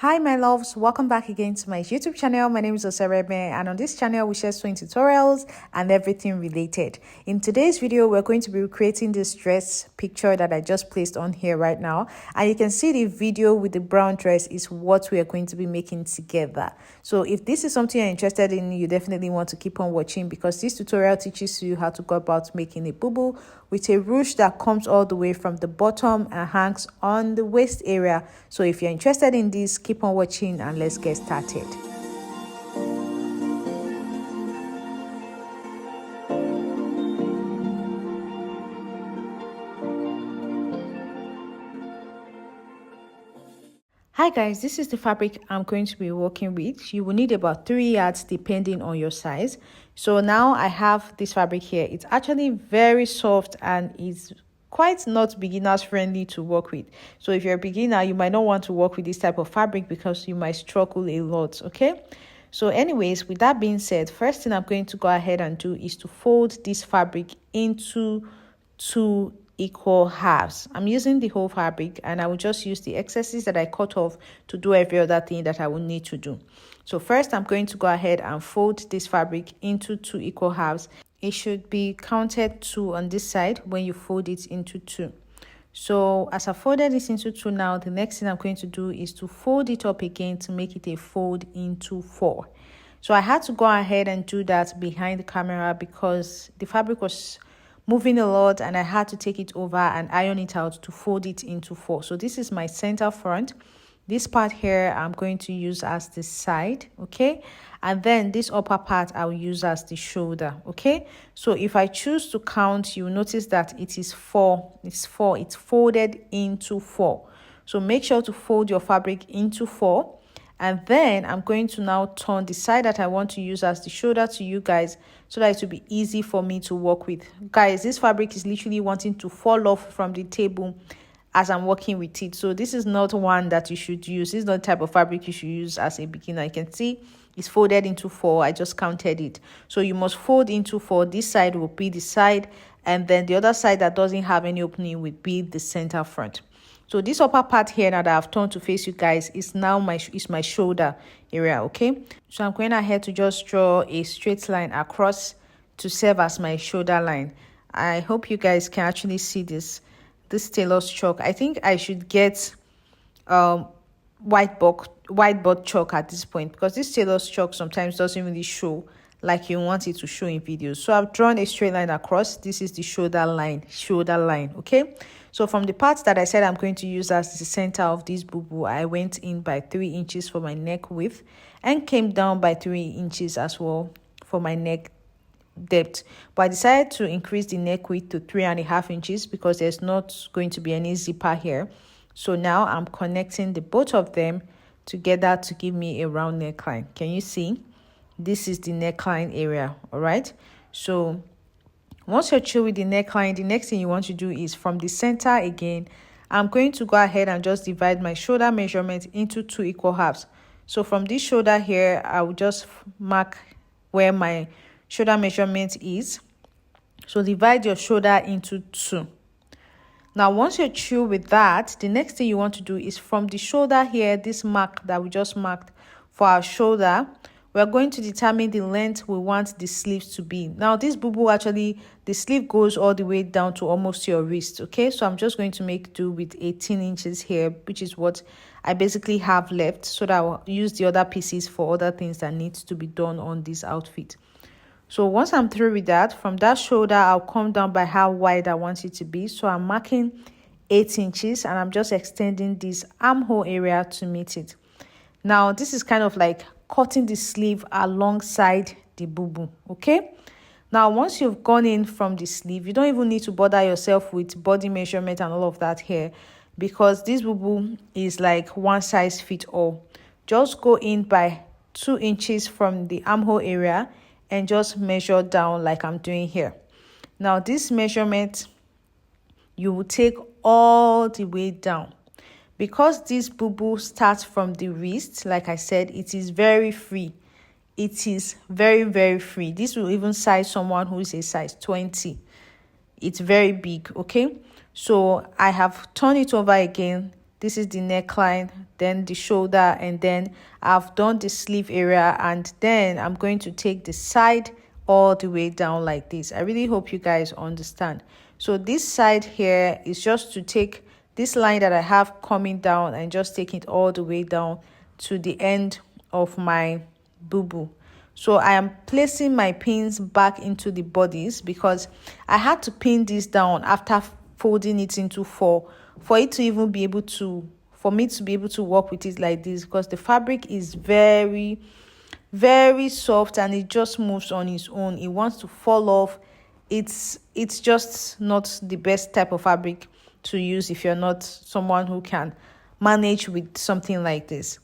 Hi my loves, welcome back again to my YouTube channel. My name is Osereme, and on this channel we share sewing tutorials and everything related. In today's video we're going to be creating this dress picture that I just placed on here right now, and you can see the video with the brown dress is what we are going to be making together. So if this is something you're interested in, you definitely want to keep on watching, because this tutorial teaches you how to go about making a bubu with a ruche that comes all the way from the bottom and hangs on the waist area. So if you're interested in this, keep on watching and let's get started. Hi guys, this is the fabric I'm going to be working with. You will need about 3 yards depending on your size. So now I have this fabric here. It's actually very soft and it's quite not beginners friendly to work with. So if you're a beginner, you might not want to work with this type of fabric because you might struggle a lot, okay? So anyways, with that being said, first thing I'm going to go ahead and do is to fold this fabric into 2 equal halves. I'm using the whole fabric and I will just use the excesses that I cut off to do every other thing that I will need to do. So first I'm going to go ahead and fold this fabric into 2 equal halves. It should be counted 2 on this side when you fold it into 2. So as I folded this into 2 now, the next thing I'm going to do is to fold it up again to make it a fold into 4. So I had to go ahead and do that behind the camera because the fabric was moving a lot and I had to take it over and iron it out to fold it into 4. So this is my center front. This part here I'm going to use as the side, okay? And then this upper part I will use as the shoulder, okay? So if I choose to count, you'll notice that it is 4. It's folded into 4. So make sure to fold your fabric into 4. And then I'm going to now turn the side that I want to use as the shoulder to you guys so that it will be easy for me to work with. Guys, this fabric is literally wanting to fall off from the table as I'm working with it. So this is not one that you should use. This is not the type of fabric you should use as a beginner. You can see it's folded into 4. I just counted it. So you must fold into 4. This side will be the side, and then the other side that doesn't have any opening will be the center front. So this upper part here now that I've turned to face you guys is now my shoulder area, okay? So I'm going ahead to just draw a straight line across to serve as my shoulder line. I hope you guys can actually see this tailor's chalk. I think I should get whiteboard chalk at this point, because this tailor's chalk sometimes doesn't really show like you want it to show in videos. So I've drawn a straight line across. This is the shoulder line, okay? So from the parts that I said I'm going to use as the center of this bubu, I went in by 3 inches for my neck width and came down by 3 inches as well for my neck depth. But I decided to increase the neck width to 3.5 inches because there's not going to be any zipper here. So now I'm connecting the both of them together to give me a round neckline. Can you see? This is the neckline area, all right? So once you're through with the neckline, the next thing you want to do is from the center again, I'm going to go ahead and just divide my shoulder measurement into 2 equal halves. So from this shoulder here, I will just mark where my shoulder measurement is. So divide your shoulder into 2. Now once you're through with that, the next thing you want to do is from the shoulder here, this mark that we just marked for our shoulder, we're going to determine the length we want the sleeves to be. Now this bubu, actually the sleeve goes all the way down to almost your wrist, okay? So I'm just going to make do with 18 inches here, which is what I basically have left, so that I'll use the other pieces for other things that needs to be done on this outfit. So once I'm through with that, from that shoulder I'll come down by how wide I want it to be. So I'm marking 8 inches and I'm just extending this armhole area to meet it. Now this is kind of like cutting the sleeve alongside the bubu, okay? Now once you've gone in from the sleeve, you don't even need to bother yourself with body measurement and all of that here, because this bubu is like one size fits all. Just go in by 2 inches from the armhole area and just measure down like I'm doing here. Now this measurement you will take all the way down. Because this bubu starts from the wrist, like I said, it is very free. It is very, very free. This will even size someone who is a size 20. It's very big, okay? So I have turned it over again This is the neckline, then the shoulder, and then I've done the sleeve area, and then I'm going to take the side all the way down like this. I really hope you guys understand. So this side here is just to take this line that I have coming down and just take it all the way down to the end of my boo-boo. So I am placing my pins back into the bodies because I had to pin this down after folding it into four for it to even be able to, for me to be able to work with it like this, because the fabric is very soft and it just moves on its own. It wants to fall off. It's just not the best type of fabric to use if you're not someone who can manage with something like this.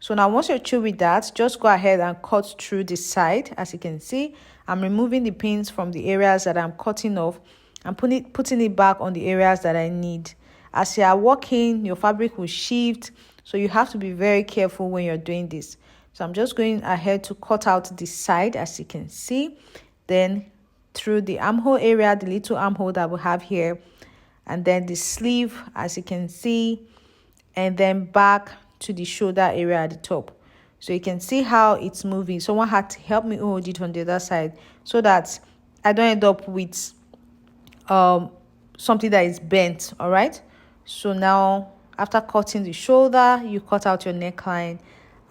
So now once you're through with that, just go ahead and cut through the side. As you can see, I'm removing the pins from the areas that I'm cutting off and putting it back on the areas that I need. As you are working, your fabric will shift, so you have to be very careful when you're doing this. So I'm just going ahead to cut out the side, as you can see, then through the armhole area, the little armhole that we have here, and then the sleeve, as you can see, and then back to the shoulder area at the top. So you can see how it's moving. Someone had to help me hold it on the other side so that I don't end up with something that is bent. All right, so now after cutting the shoulder, you cut out your neckline,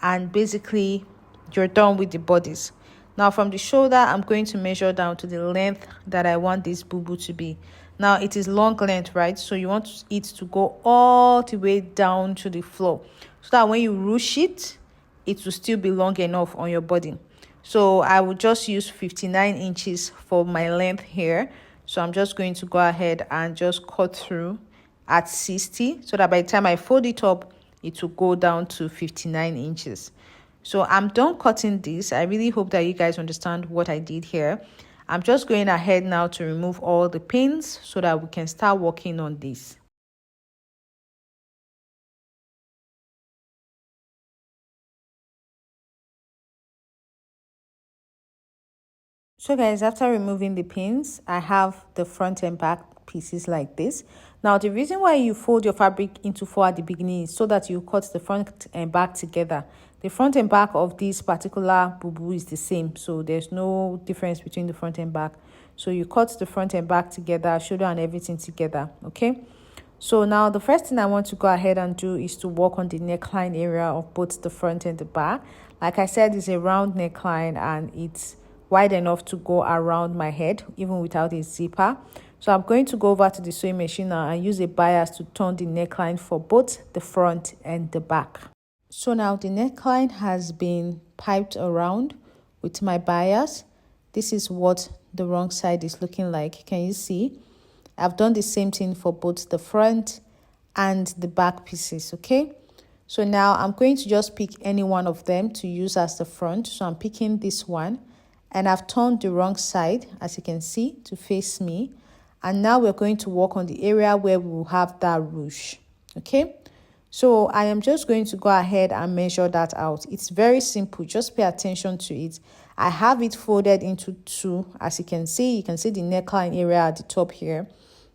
and basically you're done with the bodies. Now from the shoulder, I'm going to measure down to the length that I want this boo-boo to be. Now it is long length, right? So you want it to go all the way down to the floor so that when you ruche it, it will still be long enough on your body. So I will just use 59 inches for my length here. So I'm just going to go ahead and just cut through at 60 so that by the time I fold it up, it will go down to 59 inches. So I'm done cutting this. I really hope that you guys understand what I did here. I'm just going ahead now to remove all the pins so that we can start working on this. So guys, after removing the pins, I have the front and back pieces like this. Now the reason why you fold your fabric into four at the beginning is so that you cut the front and back together. The front and back of this particular boo-boo is the same, so there's no difference between the front and back. So you cut the front and back together, shoulder and everything together, okay? So now the first thing I want to go ahead and do is to work on the neckline area of both the front and the back. Like I said, it's a round neckline and it's wide enough to go around my head even without a zipper. So I'm going to go over to the sewing machine now and use a bias to turn the neckline for both the front and the back. So now the neckline has been piped around with my bias. This is what the wrong side is looking like. Can you see? I've done the same thing for both the front and the back pieces, okay? So now I'm going to just pick any one of them to use as the front. So I'm picking this one and I've turned the wrong side, as you can see, to face me. And now we're going to work on the area where we will have that ruche, okay? So I am just going to go ahead and measure that out. It's very simple. Just pay attention to it. I have it folded into two. As you can see the neckline area at the top here.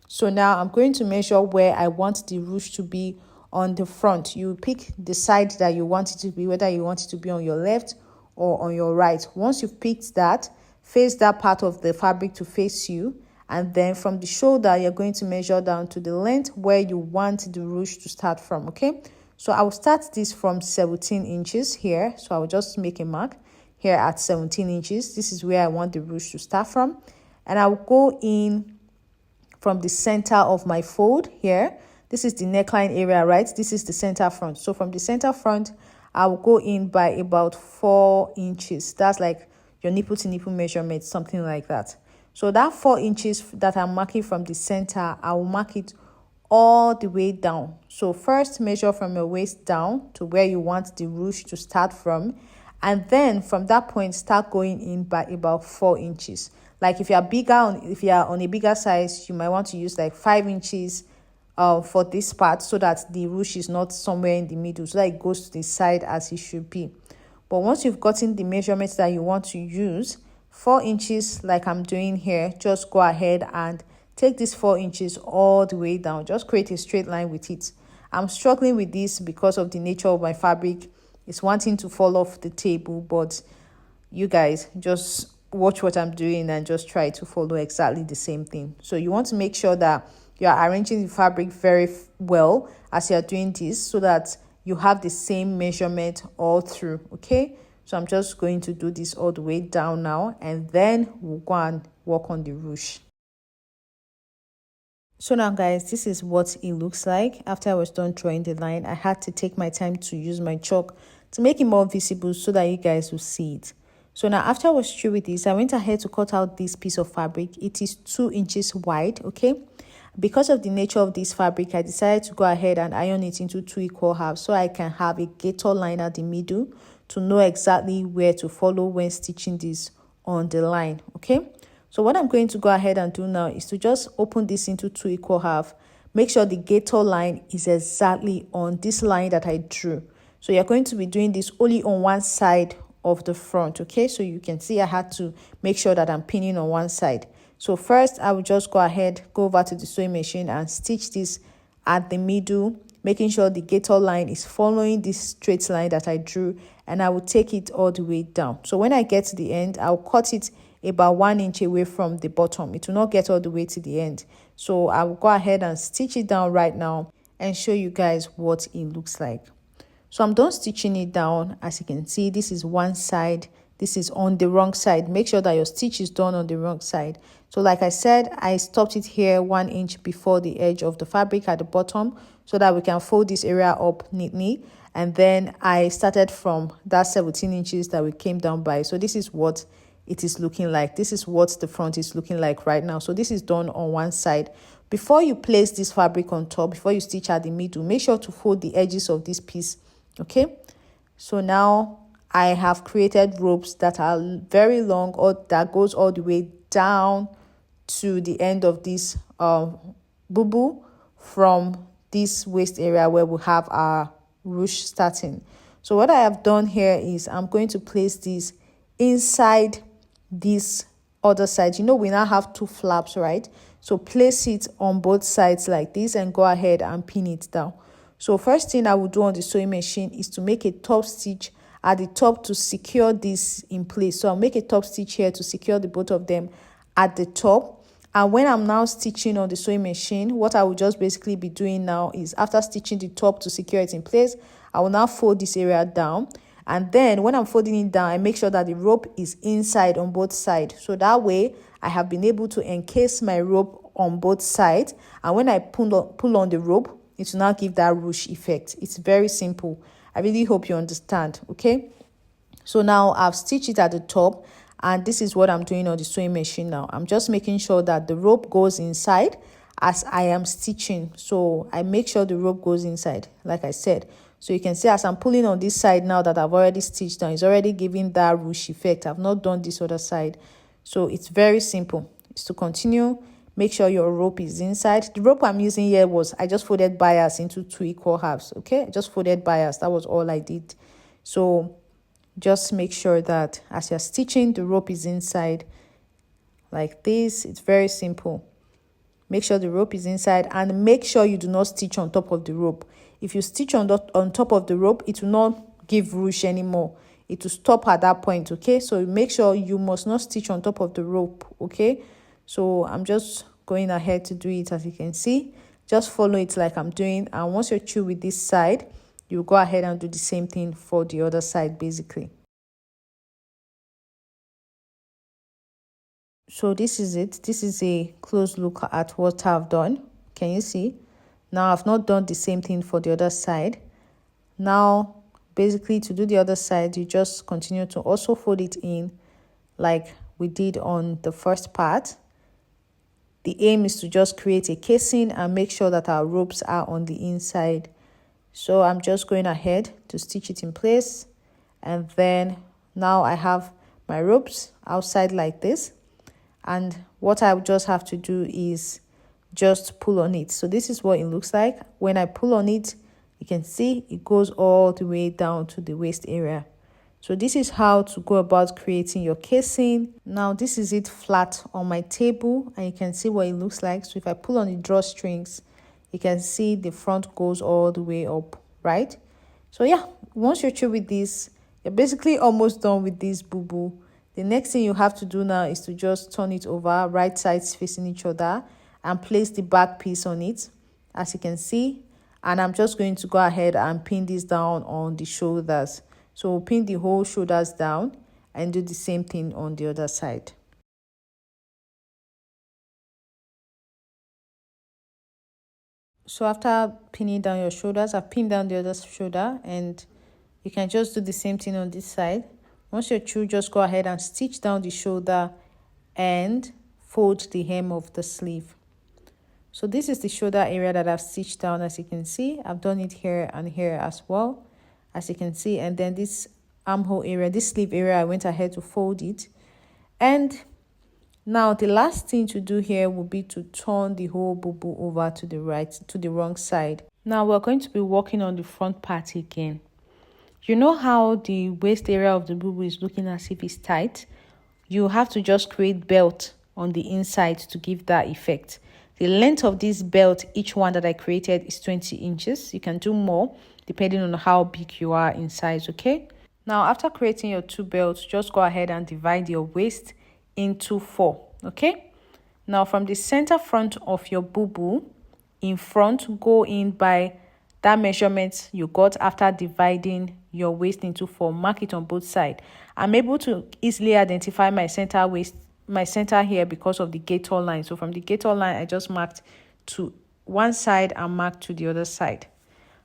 So now I'm going to measure where I want the ruche to be on the front. You pick the side that you want it to be, whether you want it to be on your left or on your right. Once you've picked that, face that part of the fabric to face you. And then from the shoulder, you're going to measure down to the length where you want the ruche to start from, okay? So I will start this from 17 inches here. So I will just make a mark here at 17 inches. This is where I want the ruche to start from. And I will go in from the center of my fold here. This is the neckline area, right? This is the center front. So from the center front, I will go in by about 4 inches. That's like your nipple to nipple measurement, something like that. So that 4 inches that I'm marking from the center, I will mark it all the way down. So first measure from your waist down to where you want the ruche to start from. And then from that point, start going in by about 4 inches. Like if you're on a bigger size, you might want to use like 5 inches for this part so that the ruche is not somewhere in the middle, so that it goes to the side as it should be. But once you've gotten the measurements that you want to use, 4 inches like I'm doing here, just go ahead and take this 4 inches all the way down. Just create a straight line with it. I'm struggling with this because of the nature of my fabric. It's wanting to fall off the table, but you guys just watch what I'm doing and just try to follow exactly the same thing. So you want to make sure that you are arranging the fabric very well as you're doing this, so that you have the same measurement all through. Okay, so I'm just going to do this all the way down now, and then we'll go and work on the ruche. So now guys, this is what it looks like after I was done drawing the line. I had to take my time to use my chalk to make it more visible so that you guys will see it. So now after I was through with this, I went ahead to cut out this piece of fabric. It is 2 inches wide. Okay, because of the nature of this fabric, I decided to go ahead and iron it into 2 equal halves so I can have a gator line at the middle to know exactly where to follow when stitching this on the line. Okay, so what I'm going to go ahead and do now is to just open this into 2 equal halves. Make sure the gator line is exactly on this line that I drew. So you're going to be doing this only on one side of the front. Okay, so you can see I had to make sure that I'm pinning on one side. So first I will just go ahead, go over to the sewing machine and stitch this at the middle, making sure the gator line is following this straight line that I drew, and I will take it all the way down. So when I get to the end, I'll cut it about 1 inch away from the bottom. It will not get all the way to the end. So I will go ahead and stitch it down right now and show you guys what it looks like. So I'm done stitching it down. As you can see, this is one side, this is on the wrong side. Make sure that your stitch is done on the wrong side. So like I said, I stopped it here 1 inch before the edge of the fabric at the bottom so that we can fold this area up neatly. And then I started from that 17 inches that we came down by. So this is what it is looking like. This is what the front is looking like right now. So this is done on one side. Before you place this fabric on top, before you stitch at the middle, make sure to fold the edges of this piece. Okay, so now I have created ropes that are very long, or that goes all the way down to the end of this bubu from this waist area where we have our ruche starting. So what I have done here is I'm going to place this inside this other side. You know, we now have 2 flaps, right? So place it on both sides like this and go ahead and pin it down. So first thing I will do on the sewing machine is to make a top stitch at the top to secure this in place. So I'll make a top stitch here to secure the both of them at the top. And when I'm now stitching on the sewing machine, what I will just basically be doing now is, after stitching the top to secure it in place, I will now fold this area down. And then when I'm folding it down, I make sure that the rope is inside on both sides. So that way I have been able to encase my rope on both sides. And when I pull on the rope, it will now give that ruche effect. It's very simple. I really hope you understand. Okay, so now I've stitched it at the top, and this is what I'm doing on the sewing machine now. I'm just making sure that the rope goes inside as I am stitching. So I make sure the rope goes inside, like I said. So you can see as I'm pulling on this side now that I've already stitched down, it's already giving that ruche effect. I've not done this other side. So it's very simple. It's to continue. Make sure your rope is inside. The rope I'm using here was, I just folded bias into 2 equal halves. Okay, I just folded bias. That was all I did. So just make sure that as you're stitching, the rope is inside like this. It's very simple. Make sure the rope is inside, and make sure you do not stitch on top of the rope. If you stitch on top of the rope, it will not give ruche anymore. It will stop at that point. Okay, so make sure you must not stitch on top of the rope. Okay, so I'm just going ahead to do it. As you can see, just follow it like I'm doing, and once you're through with this side, you go ahead and do the same thing for the other side basically. So this is it. This is a close look at what I've done. Can you see? Now I've not done the same thing for the other side. Now basically, to do the other side, you just continue to also fold it in like we did on the first part. The aim is to just create a casing and make sure that our ropes are on the inside. So I'm just going ahead to stitch it in place, and then now I have my ropes outside like this, and what I just have to do is just pull on it. So this is what it looks like. When I pull on it, you can see it goes all the way down to the waist area. So this is how to go about creating your casing. Now this is it flat on my table, and you can see what it looks like. So if I pull on the drawstrings, you can see the front goes all the way up, right? So yeah, once you're through with this, you're basically almost done with this bubu. The next thing you have to do now is to just turn it over, right sides facing each other, and place the back piece on it, as you can see. And I'm just going to go ahead and pin this down on the shoulders. So we'll pin the whole shoulders down and do the same thing on the other side. So after pinning down your shoulders, I've pinned down the other shoulder, and you can just do the same thing on this side. Once you're through, just go ahead and stitch down the shoulder and fold the hem of the sleeve. So this is the shoulder area that I've stitched down. As you can see, I've done it here and here as well, as you can see. And then this armhole area, this sleeve area, I went ahead to fold it. And now the last thing to do here will be to turn the whole bubu over to the right, to the wrong side. Now we're going to be working on the front part again. You know how the waist area of the bubu is looking as if it's tight? You have to just create belt on the inside to give that effect. The length of this belt, each one that I created, is 20 inches. You can do more depending on how big you are in size, okay? Now after creating your two belts, just go ahead and divide your waist into 4, okay? Now from the center front of your bubu in front, go in by that measurement you got after dividing your waist into 4. Mark it on both sides. I'm able to easily identify my center waist, my center here, because of the gator line. So from the gator line, I just marked to one side and marked to the other side.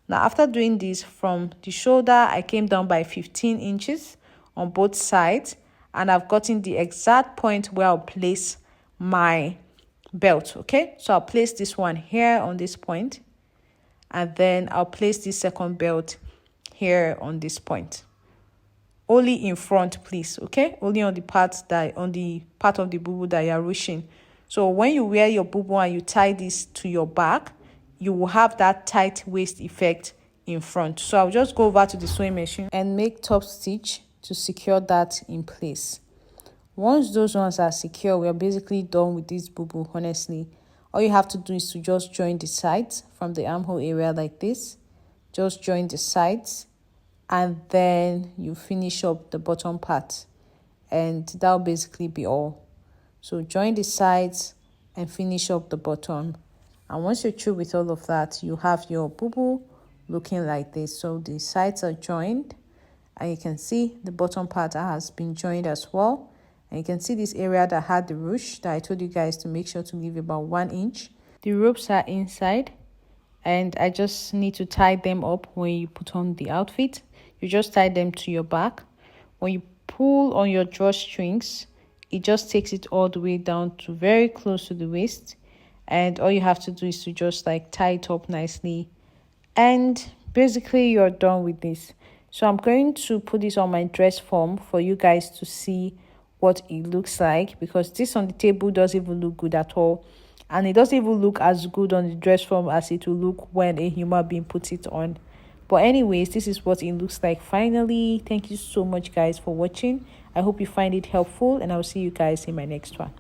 Now after doing this, from the shoulder I came down by 15 inches on both sides, and I've gotten the exact point where I'll place my belt, okay? So I'll place this one here on this point, and then I'll place this second belt here on this point. Only in front, please, okay? Only on the part of the bubu that you're ruching. So when you wear your bubu and you tie this to your back, you will have that tight waist effect in front. So I'll just go over to the sewing machine and make top stitch to secure that in place. Once those ones are secure, we're basically done with this bubu. Honestly, all you have to do is to just join the sides from the armhole area like this. Just join the sides, and then you finish up the bottom part, and that'll basically be all. So join the sides and finish up the bottom, and once you're through with all of that, you have your bubu looking like this. So the sides are joined, and you can see the bottom part has been joined as well. And you can see this area that had the ruche that I told you guys to make sure to leave about 1 inch. The ropes are inside, and I just need to tie them up when you put on the outfit. You just tie them to your back. When you pull on your drawstrings, it just takes it all the way down to very close to the waist, and all you have to do is to just like tie it up nicely, and basically you're done with this. So I'm going to put this on my dress form for you guys to see what it looks like, because this on the table doesn't even look good at all, and it doesn't even look as good on the dress form as it will look when a human being puts it on. But anyways, this is what it looks like finally. Thank you so much guys for watching. I hope you find it helpful, and I'll see you guys in my next one.